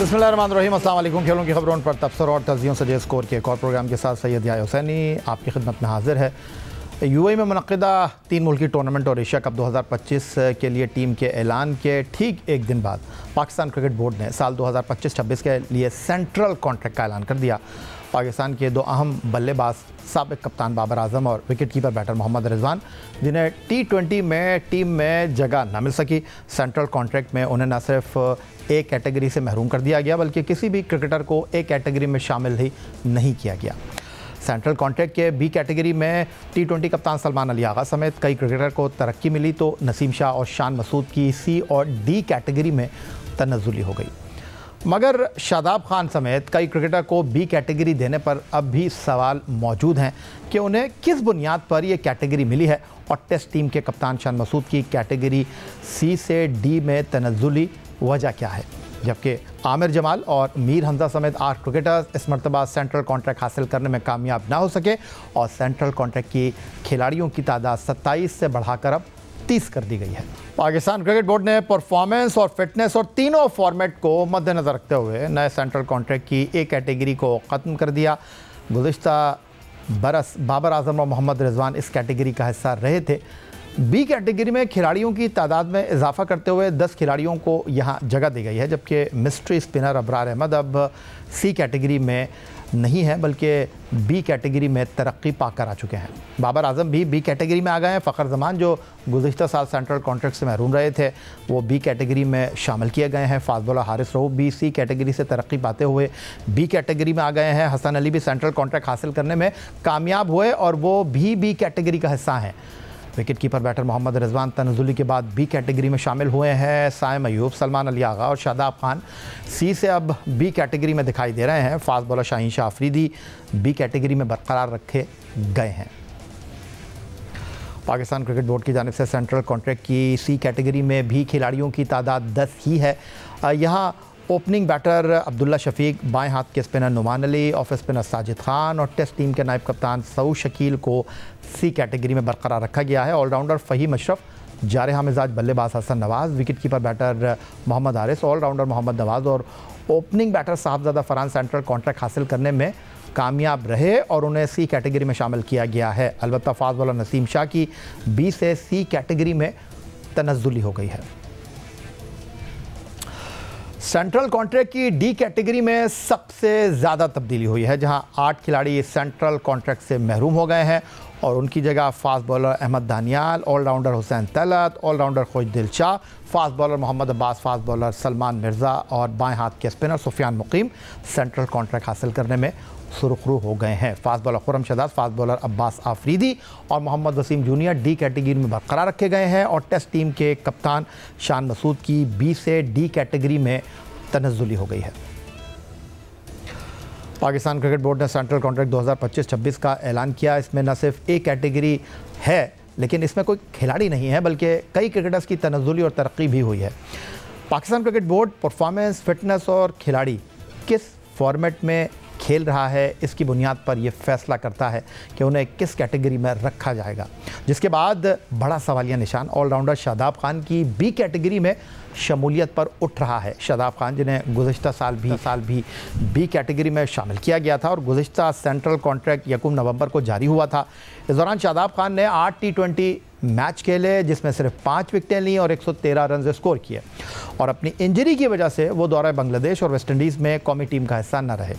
बिस्मिल्लाहिर्रहमानिर्रहीम, अस्सलाम वालेकुम। खेलों की खबरों पर तबसर और तज़ियों से स्कोर के एक और प्रोग्राम के साथ सैयद याह्या हुसैनी आपकी खिदमत में हाजिर है। यूएई में मुनक़िदा 3 मुल्की टूर्नामेंट और एशिया कप 2025 के लिए टीम के ऐलान के ठीक एक दिन बाद पाकिस्तान क्रिकेट बोर्ड ने साल 2025-26 के लिए सेंट्रल कॉन्ट्रैक्ट का ऐलान कर दिया। पाकिस्तान के 2 अहम बल्लेबाज साबिक़ कप्तान बाबर आजम और wicket keeper batter Mohammad Rizwan, जिन्हें T20 में टीम में जगह न मिल सकी, सेंट्रल कॉन्ट्रैक्ट में उन्हें न सिर्फ ए कैटेगरी से महरूम कर दिया गया बल्कि किसी भी क्रिकेटर को ए कैटेगरी में शामिल ही नहीं किया गया। सेंट्रल कॉन्ट्रैक्ट के बी कैटेगरी में T20 कप्तान सलमान अली आगा समेत कई क्रिकेटर को तरक्की मिली तो नसीम शाह और शान मसूद की सी और डी कैटेगरी में तनज़्ज़ुली हो गई, मगर शादाब खान समेत कई क्रिकेटर को बी कैटेगरी देने पर अब भी सवाल मौजूद हैं कि उन्हें किस बुनियाद पर यह कैटेगरी मिली है और टेस्ट टीम के कप्तान शान मसूद की कैटेगरी सी से डी में तनज़्ज़ुली वजह क्या है। जबकि आमिर जमाल और मीर हमजा समेत 8 क्रिकेटर्स इस मरतबा सेंट्रल कॉन्ट्रैक्ट हासिल करने में कामयाब ना हो सके और सेंट्रल कॉन्ट्रैक्ट की खिलाड़ियों की तादाद 27 से बढ़ाकर अब 30 कर दी गई है। पाकिस्तान क्रिकेट बोर्ड ने परफॉर्मेंस और फिटनेस और तीनों फॉर्मेट को मद्देनज़र रखते हुए नए सेंट्रल कॉन्ट्रैक्ट की ए कैटेगरी को ख़त्म कर दिया। गुज़िश्ता बरस बाबर आजम और मोहम्मद रिजवान इस कैटेगरी का हिस्सा रहे थे। बी कैटेगरी में खिलाड़ियों की तादाद में इजाफा करते हुए 10 खिलाड़ियों को यहाँ जगह दी गई है, जबकि मिस्ट्री स्पिनर अबरार अहमद अब सी कैटेगरी में नहीं है बल्कि बी कैटेगरी में तरक्की पाकर आ चुके हैं। बाबर आजम भी बी कैटेगरी में आ गए हैं। फ़खर जमान जो गुज़िश्ता साल सेंट्रल कॉन्ट्रैक्ट से महरूम रहे थे वो बी कैटेगरी में शामिल किए गए हैं। फास्ट बॉलर हारिस रऊफ भी सी कैटेगरी से तरक्की पाते हुए बी कैटेगरी में आ गए हैं। हसन अली भी सेंट्रल कॉन्ट्रैक्ट हासिल करने में कामयाब हुए और वो भी बी कैटेगरी का हिस्सा हैं। Wicket keeper batter Mohammad Rizwan तनज़्ज़ुली के बाद बी कैटेगरी में शामिल हुए हैं। साइम अयूब, सलमान अली आगा और शादाब खान सी से अब बी कैटेगरी में दिखाई दे रहे हैं। Fast bowler Shaheen Shah Afridi B category में बरकरार रखे गए हैं। पाकिस्तान क्रिकेट बोर्ड की जानिब से सेंट्रल कॉन्ट्रैक्ट की सी कैटेगरी में भी खिलाड़ियों की तादाद 10 ही है। यहाँ ओपनिंग बैटर अब्दुल्ला शफीक, बाएं हाथ के spinner Noman Ali, off spinner Sajid Khan और टेस्ट टीम के नायब कप्तान सऊद शकील को सी कैटेगरी में बरकरार रखा गया है। ऑलराउंडर फ़हीम अशरफ, जारहा मिजाज बल्लेबाज Hasan Nawaz, wicket keeper batter Mohammad Haris, allrounder Mohammad Nawaz और opening batter Sahibzada Farhan central contract हासिल करने में कामयाब रहे और उन्हें सी कैटेगरी में शामिल किया गया है। अलबत्ता फास्ट बॉलर नसीम शाह की बी से सी कैटेगरी में तनज़्ज़ुली हो गई है। सेंट्रल कॉन्ट्रैक्ट की डी कैटेगरी में सबसे ज़्यादा तब्दीली हुई है, जहां 8 खिलाड़ी सेंट्रल कॉन्ट्रैक्ट से महरूम हो गए हैं और उनकी जगह fast bowler Ahmed Daniyal, allrounder Hussain Talat, allrounder Khushdil Shah, fast bowler Mohammad Abbas, fast bowler Salman Mirza और बाएं हाथ के spinner Sufiyan Muqeem central contract हासिल करने में सुरखरू हो गए हैं। Fast bowler Khurram Shahzad, fast bowler Abbas Afridi और Mohammad Wasim junior D category में बरकरार रखे गए हैं और टेस्ट टीम के कप्तान शान मसूद की बी से डी कैटेगरी में तनज़्ज़ुली हो गई है। पाकिस्तान क्रिकेट बोर्ड ने सेंट्रल कॉन्ट्रैक्ट 2025-26 का ऐलान किया। इसमें न सिर्फ ए कैटेगरी है लेकिन इसमें कोई खिलाड़ी नहीं है बल्कि कई क्रिकेटर्स की तनज़्ज़ुली और तरक्की भी हुई है। Pakistan cricket board performance, fitness और खिलाड़ी किस फॉर्मेट में खेल रहा है इसकी बुनियाद पर यह फैसला करता है कि उन्हें किस कैटेगरी में रखा जाएगा, जिसके बाद बड़ा सवालिया निशान ऑलराउंडर शादाब खान की बी कैटेगरी में शमूलियत पर उठ रहा है। शादाब खान, जिन्हें गुज़िश्ता साल भी बी कैटेगरी में शामिल किया गया था और गुज़िश्ता सेंट्रल कॉन्ट्रैक्ट 1 नवंबर को जारी हुआ था। इस दौरान शादाब खान ने 8 T20 मैच खेले जिसमें सिर्फ 5 विकेटें लीं और 113 रन स्कोर किए और अपनी इंजरी की वजह से वो दौरे बांग्लादेश और वेस्ट इंडीज़ में कौमी टीम का हिस्सा न रहे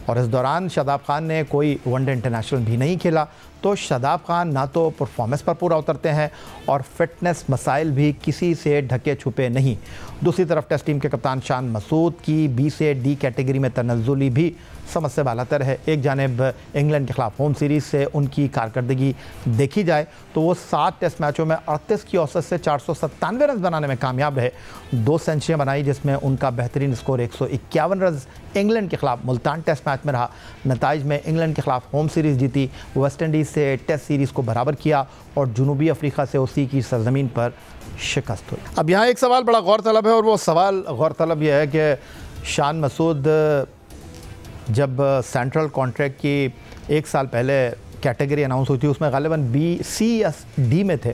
और इस दौरान शादाब खान ने कोई वनडे इंटरनेशनल भी नहीं खेला। तो शादाब खान ना तो परफॉर्मेंस पर पूरा उतरते हैं और फिटनेस मसाइल भी किसी से ढके छुपे नहीं। दूसरी तरफ टेस्ट टीम के कप्तान शान मसूद की बी से डी कैटेगरी में तनज़्ज़ुली भी समझ से बालातर है। एक जानिब इंग्लैंड के खिलाफ होम सीरीज़ से उनकी कारकर्दगी देखी जाए तो वो 7 टेस्ट मैचों में 38 की औसत से 497 रन बनाने में कामयाब रहे। 2 सेंचुरियाँ बनाई जिसमें उनका बेहतरीन स्कोर 151 रन इंग्लैंड के खिलाफ मुल्तान टेस्ट मैच में रहा। नताइज में इंग्लैंड के खिलाफ होम सीरीज़ जीती, वेस्ट इंडीज़ से टेस्ट सीरीज़ को बराबर किया और जनूबी अफ्रीका से उसी की सरजमीन पर शिकस्त हुई। अब यहाँ एक सवाल बड़ा गौरतलब है और वो सवाल गौरतलब यह है कि शान मसूद जब सेंट्रल कॉन्ट्रैक्ट की 1 साल पहले कैटेगरी अनाउंस हुई थी उसमें गालिबन बी, सी या डी में थे,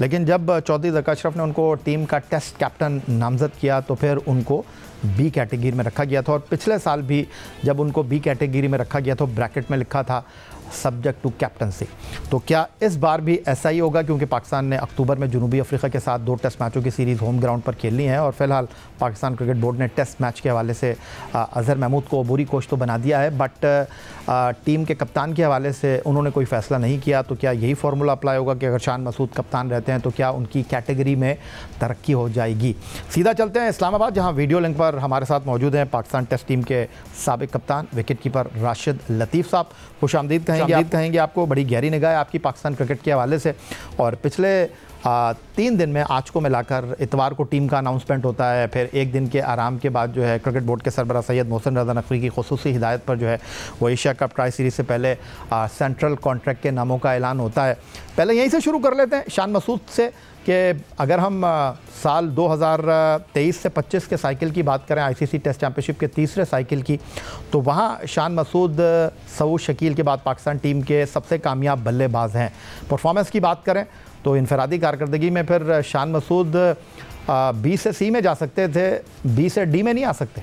लेकिन जब चौधरी ज़का अशरफ ने उनको टीम का टेस्ट कैप्टन नामज़द किया तो फिर उनको बी कैटेगरी में रखा गया था। और पिछले साल भी जब उनको बी कैटेगरी में रखा गया तो ब्रैकेट में लिखा था सब्जेक्ट टू कैप्टनसी। तो क्या इस बार भी ऐसा ही होगा, क्योंकि पाकिस्तान ने अक्टूबर में जनूबी अफ्रीका के साथ 2 टेस्ट मैचों की सीरीज़ होम ग्राउंड पर खेलनी है और फिलहाल पाकिस्तान क्रिकेट बोर्ड ने टेस्ट मैच के हवाले से अज़हर महमूद को अबूरी कोच तो बना दिया है, बट टीम के कप्तान के हवाले से उन्होंने कोई फ़ैसला नहीं किया। तो क्या यही फार्मूला अप्लाई होगा कि अगर शान मसूद कप्तान रहते हैं तो क्या उनकी कैटेगरी में तरक्की हो जाएगी? सीधा चलते हैं इस्लामाबाद, जहाँ वीडियो लिंक पर हमारे साथ मौजूद हैं पाकिस्तान टेस्ट टीम के साबिक कप्तान विकेट कीपर राशिद लतीफ़ साहब। खुशामदीद कहेंगे आपको, बड़ी गहरी निगाह है आपकी पाकिस्तान क्रिकेट के हवाले से। और पिछले 3 दिन में आज को मिलाकर इतवार को टीम का अनाउंसमेंट होता है, फिर 1 दिन के आराम के बाद जो है क्रिकेट बोर्ड के सरबराह सैयद मोहसिन रज़ा नकवी की खुसूसी हिदायत पर जो है वो एशिया कप ट्राई सीरीज़ से पहले सेंट्रल कॉन्ट्रैक्ट के नामों का ऐलान होता है। पहले यहीं से शुरू कर लेते हैं शान मसूद से कि अगर हम साल 2023 से 25 के साइकिल की बात करें, आईसीसी टेस्ट चैंपियनशिप के तीसरे साइकिल की, तो वहाँ शान मसूद सऊद शकील के बाद पाकिस्तान टीम के सबसे कामयाब बल्लेबाज हैं। परफॉर्मेंस की बात करें तो इनफरादी कारकर्दगी में फिर शान मसूद बी से सी में जा सकते थे, बी से डी में नहीं आ सकते।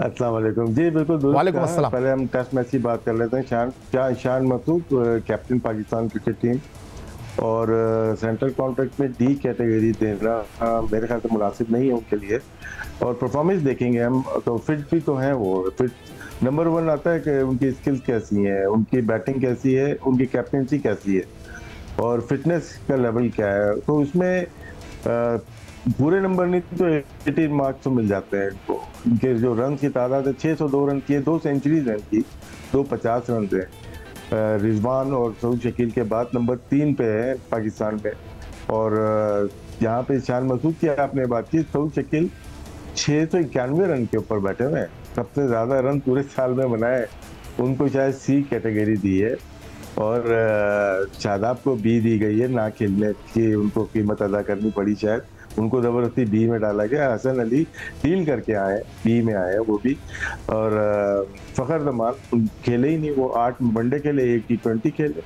अस्सलाम वालेकुम जी, बिल्कुल वालेकुम अस्सलाम। पहले हम टेस्ट मैच की बात कर लेते हैं। Shan Masood captain Pakistan cricket team और सेंट्रल कॉन्ट्रैक्ट में डी कैटेगरी देना मेरे ख्याल से मुनासिब नहीं है उनके लिए। और परफॉर्मेंस देखेंगे हम तो फिट भी तो हैं वो, फिट नंबर 1 आता है कि उनकी स्किल्स कैसी हैं, उनकी बैटिंग कैसी है, उनकी कैप्टनसी कैसी है और फिटनेस का लेवल क्या है। तो उसमें पूरे नंबर नहीं तो 18 मार्क्स तो मिल जाते हैं इनको। इनके जो रन की तादाद है 602 रन की है, 2 सेंचुरीज हैं इनकी, 250 रन है। रिजवान और सऊद शकील के बाद नंबर 3 पे है पाकिस्तान में। और यहाँ पे शान मसूद की आपने बात की, सऊद शकील 691 रन के ऊपर बैठे हुए हैं, सबसे ज़्यादा रन पूरे साल में बनाए। उनको शायद सी कैटेगरी दी है और शादाब को बी दी गई है, ना खेलने की उनको कीमत अदा करनी पड़ी, शायद उनको ज़बरदस्ती बी में डाला गया। हसन अली डील करके आए, बी में आए वो भी। और फ़खर जमान खेले ही नहीं, वो 8 वनडे खेले, 1 T20 खेले।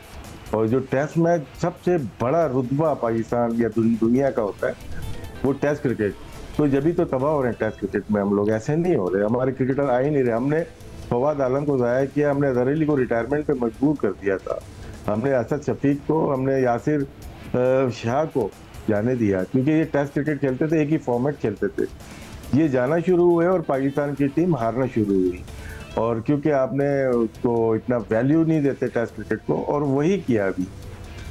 और जो टेस्ट मैच सबसे बड़ा रुतबा पाकिस्तान या दुनिया का होता है वो टेस्ट क्रिकेट, तो जब भी तो तबाह हो रहे हैं टेस्ट क्रिकेट में हम लोग, ऐसे नहीं हो रहे। हमारे क्रिकेटर आ ही नहीं रहे। हमने फवाद आलम को ज़ाया किया, हमने अज़हर अली को रिटायरमेंट पे मजबूर कर दिया था, हमने असद शफीक को, हमने यासिर शाह को जाने दिया, क्योंकि ये टेस्ट क्रिकेट खेलते थे, एक ही फॉर्मेट खेलते थे। ये जाना शुरू हुए और पाकिस्तान की टीम हारना शुरू हुई। और क्योंकि आपने उसको इतना वैल्यू नहीं देते टेस्ट क्रिकेट को, और वही किया अभी।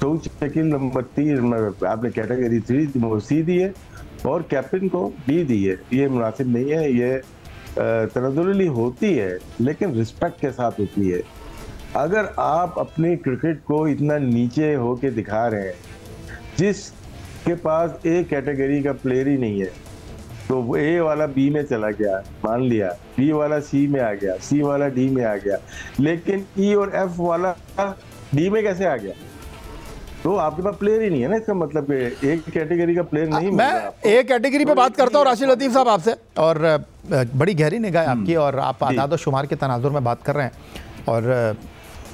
सऊद शकील नंबर 3 आपने कैटेगरी 3 सी दी है और कैप्टन को डी दी है। ये मुनासिब नहीं है, ये तनज़ुली होती है लेकिन रिस्पेक्ट के साथ होती है। अगर आप अपने क्रिकेट को इतना नीचे होके दिखा रहे हैं, जिसके पास ए कैटेगरी का प्लेयर ही नहीं है, तो वो ए वाला बी में चला गया, मान लिया, बी वाला सी में आ गया, सी वाला डी में आ गया, लेकिन ई और एफ वाला डी में कैसे आ गया? तो आपके पास प्लेयर ही नहीं है ना, इसका मतलब एक कैटेगरी का प्लेयर नहीं। मैं एक कैटेगरी पे बात करता हूँ राशिद लतीफ़ साहब आपसे, और बड़ी गहरी निगाह आपकी, और आप आदाद और शुमार के तनाजुर में बात कर रहे हैं। और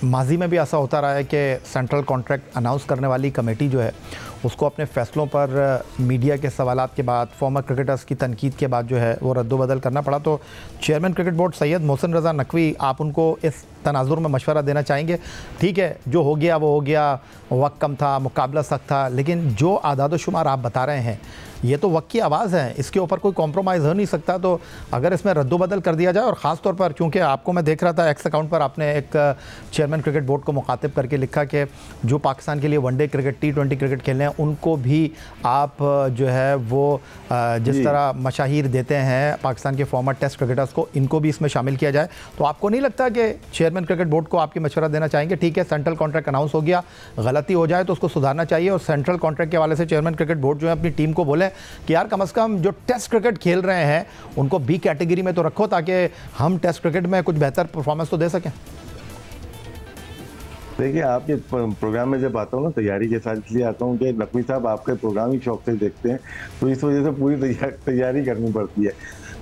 माजी में भी ऐसा होता रहा है कि सेंट्रल कॉन्ट्रैक्ट अनाउंस करने वाली कमेटी जो है उसको अपने फ़ैसलों पर मीडिया के सवालात के बाद, फॉर्मर क्रिकेटर्स की तनकीद के बाद जो है वो रद्दोबदल करना पड़ा। तो chairman cricket board Syed Mohsin Raza Naqvi, आप उनको इस तनाजुर में मशवरा देना चाहेंगे? ठीक है, जो हो गया वो हो गया, वक्त कम था, मुकाबला सख्त था, लेकिन जो आदाद व शुमार आप बता रहे हैं ये तो वक्त की आवाज़ है, इसके ऊपर कोई कॉम्प्रोमाइज़ हो नहीं सकता। तो अगर इसमें रद्दोबदल कर दिया जाए, और ख़ास तौर पर क्योंकि आपको मैं देख रहा था एक्स अकाउंट पर आपने एक चेयरमैन क्रिकेट बोर्ड को मुखातिब करके लिखा कि जो पाकिस्तान के लिए वनडे क्रिकेट, T20 क्रिकेट खेलने हैं उनको भी आप जो है वो जिस तरह मशाहीर देते हैं पाकिस्तान के फॉर्मर टेस्ट क्रिकेटर्स को, इनको भी इसमें शामिल किया जाए। तो आपको नहीं लगता कि चेयरमैन क्रिकेट बोर्ड को आपकी मशवरा देना चाहेंगे? ठीक है, सेंट्रल कॉन्ट्रैक्ट अनाउंस हो गया, गलती हो जाए तो उसको सुधारना चाहिए, और सेंट्रल कॉन्ट्रैक्ट के हवाले से चेयरमैन क्रिकेट बोर्ड जो है अपनी टीम को बोले कि यार कम से कम जो टेस्ट क्रिकेट खेल रहे हैं उनको बी कैटेगरी में तो रखो, ताकि हम टेस्ट क्रिकेट में कुछ बेहतर परफॉर्मेंस तो दे सकें। देखिए, आपके प्रोग्राम में जब आता हूँ ना, तैयारी के साथ इसलिए आता हूँ कि नकवी साहब आपके प्रोग्राम ही शौक से देखते हैं, तो इस वजह से पूरी तैयारी करनी पड़ती है।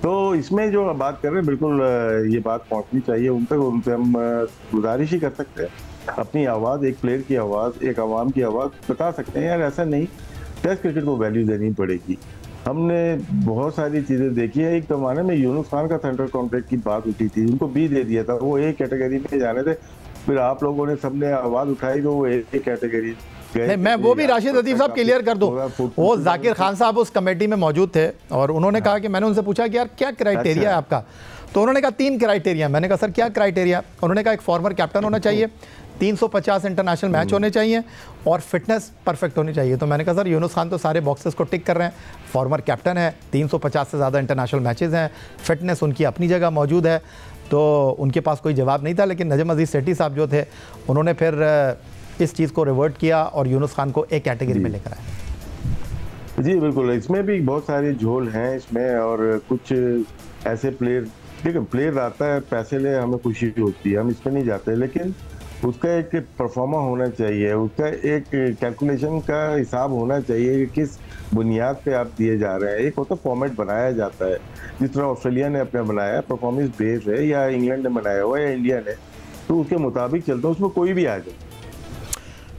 तो इसमें जो बात कर रहे हैं बिल्कुल ये बात पहुंचनी चाहिए उन तक, उनसे हम गुजारिश ही कर सकते हैं। अपनी आवाज़, एक प्लेयर की आवाज़, एक आवाम की आवाज़ बता सकते हैं यार ऐसा नहीं, टेस्ट क्रिकेट को वैल्यू देनी पड़ेगी। हमने बहुत सारी चीज़ें देखी है। एक ज़माने में यूनुस खान का सेंट्रल कॉन्ट्रैक्ट की बात उठी थी, उनको बी दे दिया था, वो एक कैटेगरी में जाने थे, फिर आप लोगों ने सबने आवाज़ उठाई तो वो एक कैटेगरी। नहीं, मैं वो भी राशिद लतीफ़ साहब क्लियर कर दूं, वो जाकिर खान साहब उस कमेटी में मौजूद थे और उन्होंने कहा कि मैंने उनसे पूछा कि यार क्या क्राइटेरिया है आपका, तो उन्होंने कहा 3 क्राइटेरिया। मैंने कहा सर क्या क्राइटेरिया? उन्होंने कहा एक फॉर्मर कैप्टन होना चाहिए, 350 इंटरनेशनल मैच होने चाहिए और फिटनेस परफेक्ट होनी चाहिए। तो मैंने कहा सर यूनुस खान तो सारे बॉक्सेस को टिक कर रहे हैं, फॉर्मर कैप्टन है, 350 से ज़्यादा इंटरनेशनल मैचेस हैं, फिटनेस उनकी अपनी जगह मौजूद है, तो उनके पास कोई जवाब नहीं था। लेकिन नजम अजीज़ सेठी साहब जो थे उन्होंने फिर इस चीज़ को रिवर्ट किया और यूनुस खान को एक कैटेगरी में लेकर आए। जी बिल्कुल, इसमें भी बहुत सारे झोल हैं इसमें, और कुछ ऐसे प्लेयर, देखिए प्लेयर आता है पैसे ले, हमें खुशी होती है, हम इस पर नहीं जाते, लेकिन उसका एक परफॉर्मा होना चाहिए, उसका एक कैलकुलेशन का हिसाब होना चाहिए कि किस बुनियाद पे आप दिए जा रहे हैं। एक होता फॉर्मेट बनाया जाता है, जिस तरह ऑस्ट्रेलिया ने अपना बनाया, परफॉर्मेंस बेस है, या इंग्लैंड ने बनाया हुआ या इंडिया ने, तो उसके मुताबिक चलता है, उसमें कोई भी आ जाए।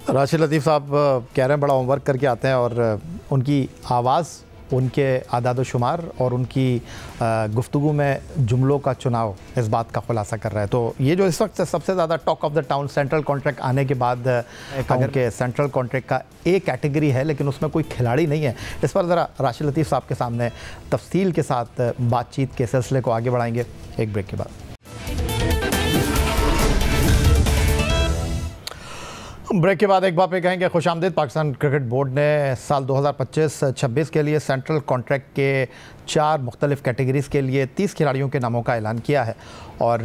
राशिद लतीफ़ साहब कह रहे हैं बड़ा होमवर्क करके आते हैं और उनकी आवाज़, उनके आदाद शुमार और उनकी गुफ्तगू में जुमलों का चुनाव इस बात का खुलासा कर रहा है। तो ये जो इस वक्त सबसे ज़्यादा talk of the town central contract आने के बाद अगर के सेंट्रल कॉन्ट्रैक्ट का एक कैटेगरी है लेकिन उसमें कोई खिलाड़ी नहीं है, इस पर ज़रा राशिद लतीफ़ साहब के सामने तफसील के साथ बातचीत के सिलसिले को आगे बढ़ाएंगे एक ब्रेक के बाद। ब्रेक के बाद एक बार पे कहेंगे खुशामदीद। पाकिस्तान क्रिकेट बोर्ड ने साल 2025-26 के लिए सेंट्रल कॉन्ट्रैक्ट के 4 मुख्तलिफ कैटेगरीज़ के लिए 30 खिलाड़ियों के नामों का ऐलान किया है और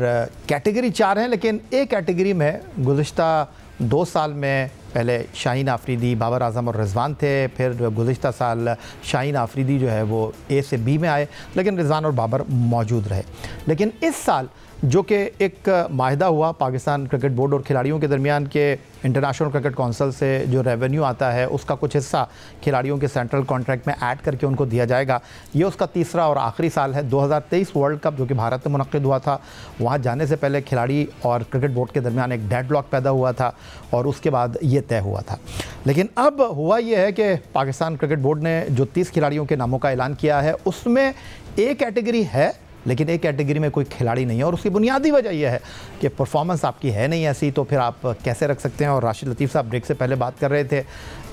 कैटेगरी 4 हैं, लेकिन एक कैटेगरी में गुज़िश्ता 2 साल में पहले शाहीन आफरीदी, बाबर आजम और रिजवान थे, फिर गुज़िश्ता साल शाहीन आफरीदी जो है वो ए से बी में आए, लेकिन रिजवान और बाबर मौजूद रहे। लेकिन इस साल जो कि एक माहिदा हुआ पाकिस्तान क्रिकेट बोर्ड और खिलाड़ियों के दरमियान के इंटरनेशनल क्रिकेट काउंसिल से जो रेवेन्यू आता है उसका कुछ हिस्सा खिलाड़ियों के सेंट्रल कॉन्ट्रैक्ट में ऐड करके उनको दिया जाएगा। ये उसका तीसरा और आखिरी साल है। 2023 वर्ल्ड कप जो कि भारत में मुनक़्क़िद हुआ था, वहाँ जाने से पहले खिलाड़ी और क्रिकेट बोर्ड के दरमियान एक डेडलॉक पैदा हुआ था और उसके बाद ये तय हुआ था। लेकिन अब हुआ ये है कि पाकिस्तान क्रिकेट बोर्ड ने जो 30 खिलाड़ियों के नामों का ऐलान किया है उसमें एक कैटेगरी है लेकिन एक कैटेगरी में कोई खिलाड़ी नहीं है और उसकी बुनियादी वजह यह है कि परफॉर्मेंस आपकी है नहीं ऐसी, तो फिर आप कैसे रख सकते हैं। और राशिद लतीफ़ साहब ब्रेक से पहले बात कर रहे थे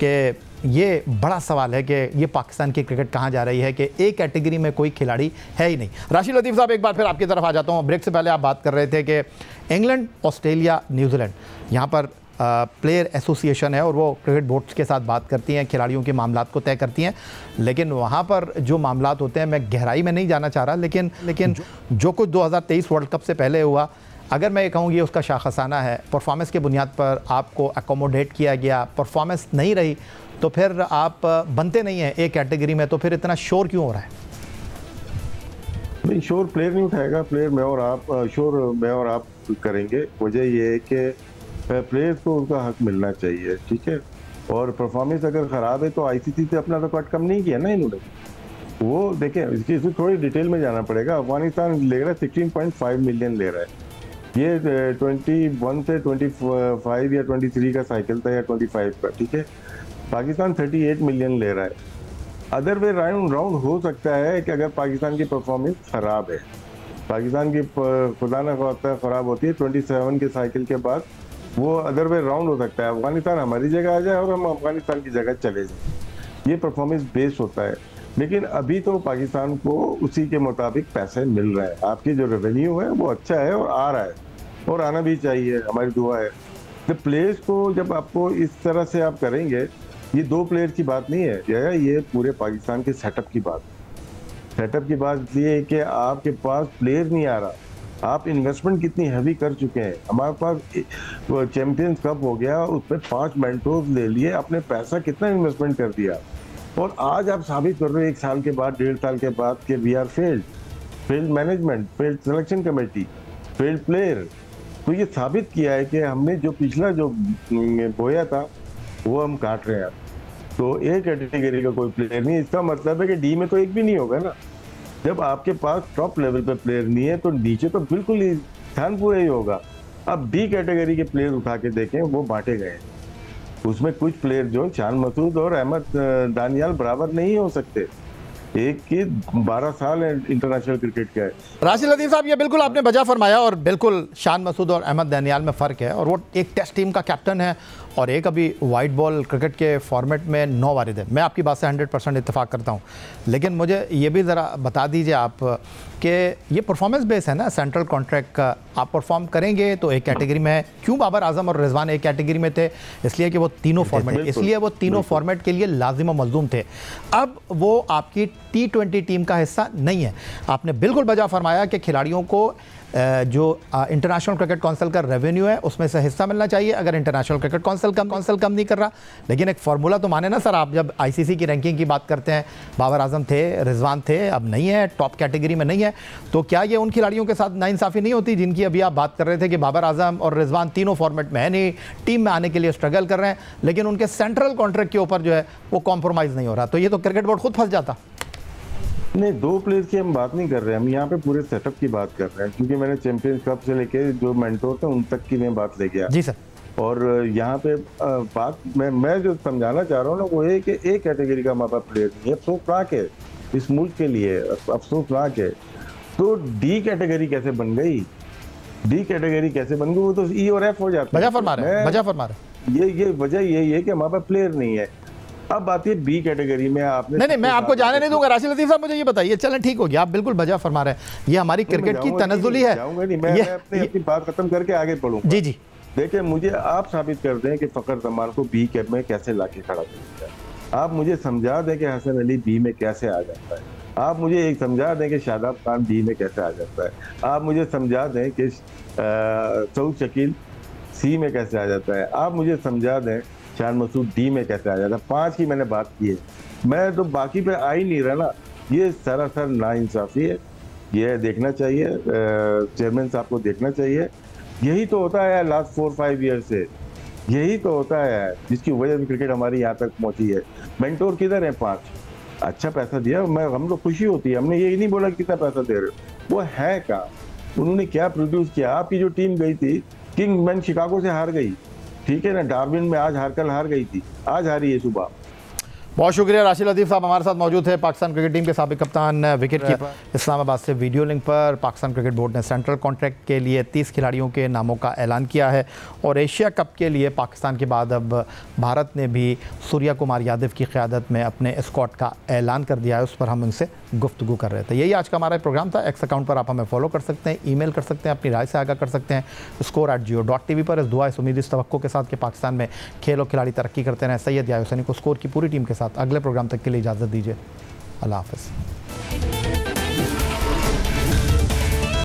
कि ये बड़ा सवाल है कि ये पाकिस्तान की क्रिकेट कहाँ जा रही है कि एक कैटेगरी में कोई खिलाड़ी है ही नहीं। राशिद लतीफ़ साहब एक बार फिर आपकी तरफ आ जाता हूँ। ब्रेक से पहले आप बात कर रहे थे कि इंग्लैंड, ऑस्ट्रेलिया, न्यूजीलैंड, यहाँ पर प्लेयर एसोसिएशन है और वो क्रिकेट बोर्ड्स के साथ बात करती हैं, खिलाड़ियों के मामलात को तय करती हैं, लेकिन वहाँ पर जो मामलात होते हैं, मैं गहराई में नहीं जाना चाह रहा, लेकिन जो कुछ 2023 वर्ल्ड कप से पहले हुआ, अगर मैं ये कहूँ ये उसका शाखसाना है, परफॉर्मेंस के बुनियाद पर आपको अकोमोडेट किया गया, परफॉर्मेंस नहीं रही तो फिर आप बनते नहीं हैं एक कैटेगरी में, तो फिर इतना शोर क्यों हो रहा है? नहीं, शोर प्लेयर नहीं उठाएगा, प्लेयर मैं और आप, शोर मैं और आप करेंगे। वजह ये है कि प्लेयर्स को उनका हक मिलना चाहिए, ठीक है। और परफॉर्मेंस अगर ख़राब है तो आईसीसी से अपना रिकॉर्ड कम नहीं किया ना इन्होंने। वो देखें, इसमें थोड़ी डिटेल में जाना पड़ेगा। अफगानिस्तान ले रहा है 16.5 मिलियन ले रहा है, ये 21 से 25 या 23 का साइकिल था या 25 का, ठीक है। पाकिस्तान 38 मिलियन ले रहा है। अदर वे राउंड हो सकता है कि अगर पाकिस्तान की परफॉर्मेंस ख़राब है, पाकिस्तान की खुदा न खास्ता ख़राब होती है 27 के साइकिल के बाद, वो अदर वे राउंड हो सकता है, अफगानिस्तान हमारी जगह आ जाए और हम अफगानिस्तान की जगह चले जाएं। ये परफॉर्मेंस बेस्ड होता है। लेकिन अभी तो पाकिस्तान को उसी के मुताबिक पैसे मिल रहे हैं। आपकी जो रेवेन्यू है वो अच्छा है और आ रहा है और आना भी चाहिए, हमारी दुआ है। तो प्लेयर्स को जब आपको इस तरह से आप करेंगे, ये 2 प्लेयर की बात नहीं है, ये पूरे पाकिस्तान के सेटअप की बात है। सेटअप की बात इसलिए है कि आपके पास प्लेयर नहीं आ रहा, आप इन्वेस्टमेंट कितनी हैवी कर चुके हैं। हमारे पास चैंपियंस कप हो गया, उसमें 5 मेंटोर्स ले लिए, अपने पैसा कितना इन्वेस्टमेंट कर दिया, और आज आप साबित कर रहे हो 1 साल के बाद, 1.5 साल के बाद कि we are failed management, failed selection committee, failed player. तो ये साबित किया है कि हमने जो पिछला जो बोया था वो हम काट रहे हैं। तो एक कैटेगरी का कोई प्लेयर नहीं, इसका मतलब है कि डी में तो एक भी नहीं होगा ना। जब आपके पास टॉप लेवल पे प्लेयर नहीं है तो नीचे तो बिल्कुल ही ध्यान पूरा ही होगा। अब डी कैटेगरी के प्लेयर उठा के देखें, वो बांटे गए। उसमें कुछ प्लेयर जो शान मसूद और अहमद दानियाल बराबर नहीं हो सकते। एक की 12 साल इंटरनेशनल क्रिकेट का है। राशिद लतीफ़ साहब, ये बिल्कुल आपने बजा फरमाया, और बिल्कुल शान मसूद और अहमद दानियाल में फ़र्क है, और वो एक टेस्ट टीम का कैप्टन है और एक अभी वाइट बॉल क्रिकेट के फॉर्मेट में 9 वारिद है। मैं आपकी बात से 100% इत्तेफाक करता हूँ, लेकिन मुझे ये भी ज़रा बता दीजिए आप कि ये परफॉर्मेंस बेस है ना सेंट्रल कॉन्ट्रैक्ट का। आप परफॉर्म करेंगे तो एक कैटेगरी में है। क्यों बाबर आजम और रिजवान एक कैटेगरी में थे? इसलिए कि वो तीनों फॉर्मेट, इसलिए वो तीनों फॉर्मेट के लिए लाजिम और मलजूम थे। अब वो आपकी T20 टीम का हिस्सा नहीं है। आपने बिल्कुल बजा फरमाया कि खिलाड़ियों को जो इंटरनेशनल क्रिकेट काउंसिल का रेवेन्यू है उसमें से हिस्सा मिलना चाहिए, अगर इंटरनेशनल क्रिकेट काउंसिल कम नहीं कर रहा। लेकिन एक फार्मूला तो माने ना सर, आप जब ICC की रैंकिंग की बात करते हैं, बाबर आजम थे, रिजवान थे, अब नहीं है, टॉप कैटेगरी में नहीं है, तो क्या ये उन खिलाड़ियों के साथ नाइंसाफ़ी नहीं होती जिनकी अभी आप बात कर रहे थे कि बाबर आजम और रिजवान तीनों फॉर्मेट में है नहीं, टीम में आने के लिए स्ट्रगल कर रहे हैं, लेकिन उनके सेंट्रल कॉन्ट्रैक्ट के ऊपर जो है वो कॉम्प्रोमाइज़ नहीं हो रहा? तो ये तो क्रिकेट बोर्ड खुद फंस जाता। नहीं, 2 प्लेयर्स की हम बात नहीं कर रहे हैं, हम यहाँ पे पूरे सेटअप की बात कर रहे हैं, क्योंकि मैंने चैंपियंस कप से लेके जो मेंटोर थे उन तक की मैं बात ले गया। जी सर। और यहाँ पे बात मैं जो समझाना चाह रहा हूँ ना, वो है कि एक कैटेगरी का हमारे पास प्लेयर नहीं है। अफसोसनाक है इस मुल्क के लिए, अफसोसनाक है। तो डी कैटेगरी कैसे बन गई? डी कैटेगरी कैसे बन गई? वो तो E और F हो जाता है। बजा फरमा रहे हैं। ये वजह यही है कि हमारे पास प्लेयर नहीं है। अब बात है बी कैटेगरी में आपने नहीं, मैं आपको जाने नहीं दूंगा। राशिद लतीफ़ साहब, मुझे ये बताइए, चलें ठीक हो गया, आप बिल्कुल बजा फरमा रहे हैं, ये हमारी क्रिकेट की तनज़्ज़ुली है। मैं अपनी बात खत्म करके आगे बढ़ूंगा। जी। देखिए, मुझे आप साबित कर दें कि फ़खर जमान को बी कैप में कैसे लाके खड़ा कर दिया। आप मुझे समझा दें कि हसन अली बी में कैसे आ जाता है। आप मुझे एक समझा दें कि शादाब खान बी में कैसे आ जाता है। आप मुझे समझा दें कि सऊद शकील सी में कैसे आ जाता है। आप मुझे समझा दें शान मसूद डी में कैसे आ जाता है। 5 की मैंने बात की है, मैं तो बाकी पे आ ही नहीं रहा ना। ये सरासर नाइंसाफ़ी है, ये देखना चाहिए, चेयरमैन साहब को देखना चाहिए। यही तो होता है लास्ट 4-5 ईयर से, यही तो होता है जिसकी वजह से क्रिकेट हमारी यहाँ तक पहुँची है। मेंटोर किधर है? 5 अच्छा पैसा दिया, हम लोग खुशी होती है, हमने यही नहीं बोला कितना पैसा दे रहे हो, वो है कहाँ, उन्होंने क्या प्रोड्यूस किया। आपकी जो टीम गई थी, किंग्समैन शिकागो से हार गई, ठीक है ना, डार्विन में कल हार गई थी, आज हारी है सुबह। बहुत शुक्रिया राशिद लतीफ़ साहब हमारे साथ मौजूद है, पाकिस्तान क्रिकेट टीम के साबिक कप्तान, विकेट कीपर, इस्लामाबाद से वीडियो लिंक पर। पाकिस्तान क्रिकेट बोर्ड ने सेंट्रल कॉन्ट्रैक्ट के लिए 30 खिलाड़ियों के नामों का ऐलान किया है, और एशिया कप के लिए पाकिस्तान के बाद अब भारत ने भी सूर्या कुमार यादव की क़यादत में अपने स्क्वाड का ऐलान कर दिया है। उस पर हम उनसे गुफ्तगू कर रहे थे। यही आज का हमारा प्रोग्राम था। एक्स अकाउंट पर आप हमें फॉलो कर सकते हैं, ईमेल कर सकते हैं, अपनी राय से आगाह कर सकते हैं score@jio.tv पर। इस दुआ, इस उम्मीद, इस तवक्को के साथ कि पाकिस्तान में खेल और खिलाड़ी तरक्की करते रहें। सैयद याहिया हुसैनी को स्कोर की पूरी टीम के साथ अगले प्रोग्राम तक के लिए इजाज़त दीजिए। अल्लाह हाफ़िज़।